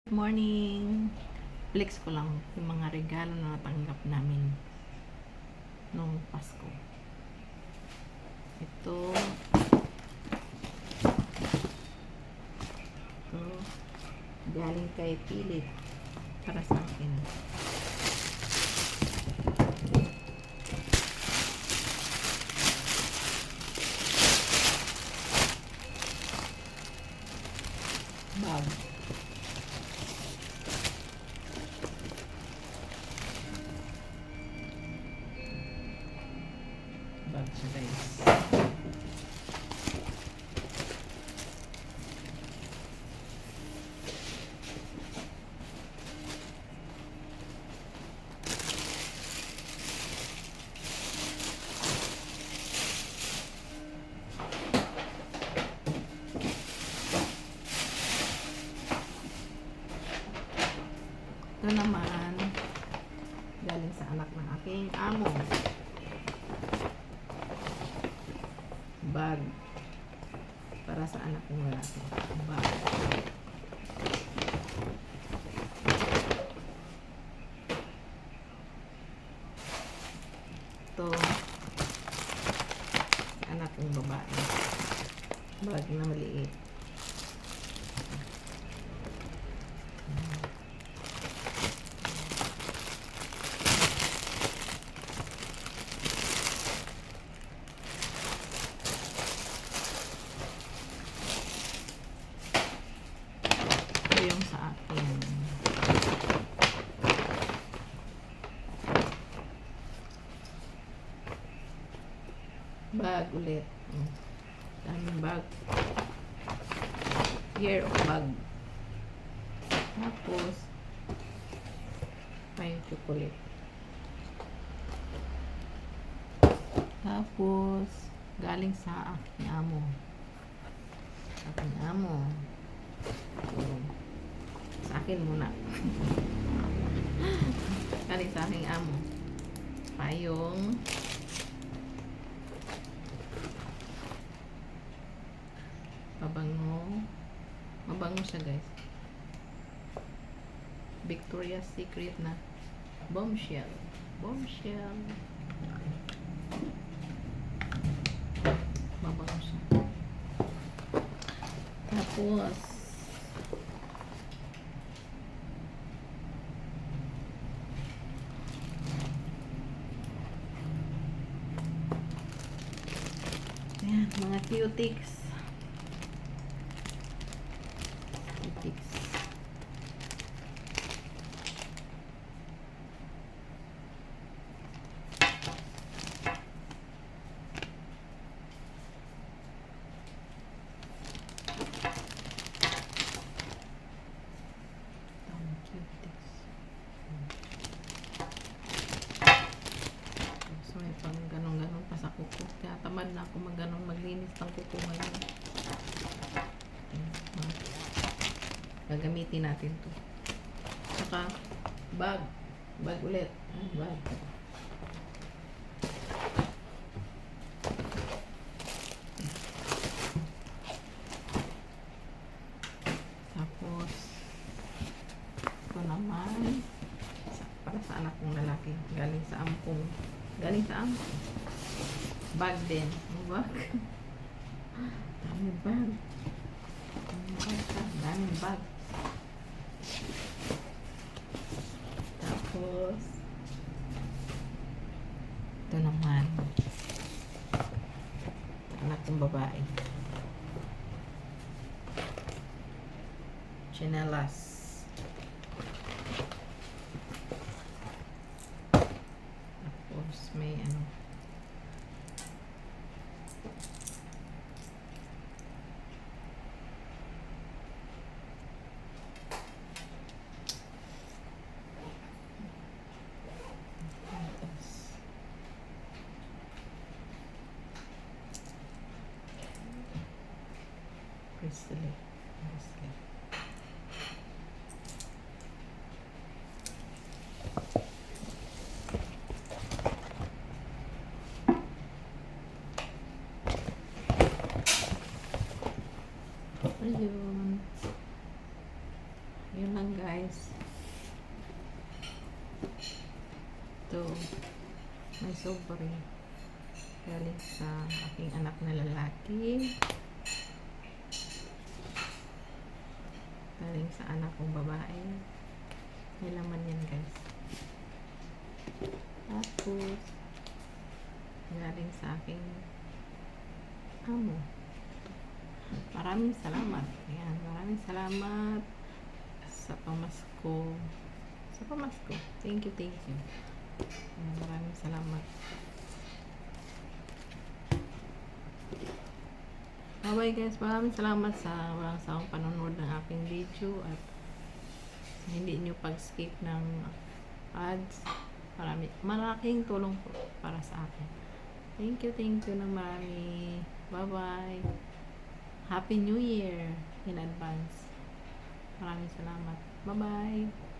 Good morning! Flex ko lang yung mga regalo na natanggap namin nung Pasko. Ito, galing kay Philip para sa akin. Bag. Bag siya, guys. Ito naman, galing sa anak ng aking amo. Bag. Para sa anak kong lalaki. Bag. Ito, sa anak kong babae. Bag na maliit. Yung sa akin. Bag ulit. Daming bag. Year of bag. Tapos, may chocolate. Tapos, galing sa aking amo. Aking amo. Sa akin muna. Galing sa aking amo. Payong. Pabango. Mabango siya, guys. Victoria's Secret na bombshell. Bombshell. Mabango siya. Tapos, ayan, mga cutics. Cutics. So, may pang ganun-ganun pa sa kuko. Kaya tamad na ako maglinis ng kuko ngayon. Gagamitin natin to. Saka, bag. Bag ulit. Bag. Tapos, ito naman, para sa anak kong lalaki. Galing sa ampong. Galing sa ampong. Bag din. Bag. Daming bag. Daming bag. Tapos, ito naman. Anak kong babae. Chinelas. Tapos, may ano. Bracelet. Ayun. Yun lang guys. Ito, may sobre. Galing sa aking anak na lalaki. Galing sa anak kong babae. May laman yan guys. Tapos, galing sa aking amo. Maraming salamat. Ayan, maraming salamat sa pamasko. Sa pamasko. Thank you, thank you. Ayan, maraming salamat. Bye guys, maraming salamat sa walang sawang panonood ng aking video at hindi nyo pag-skip ng ads. Malaking tulong po para sa akin. Thank you ng marami. Bye bye. Happy New Year in advance. Maraming salamat. Bye bye.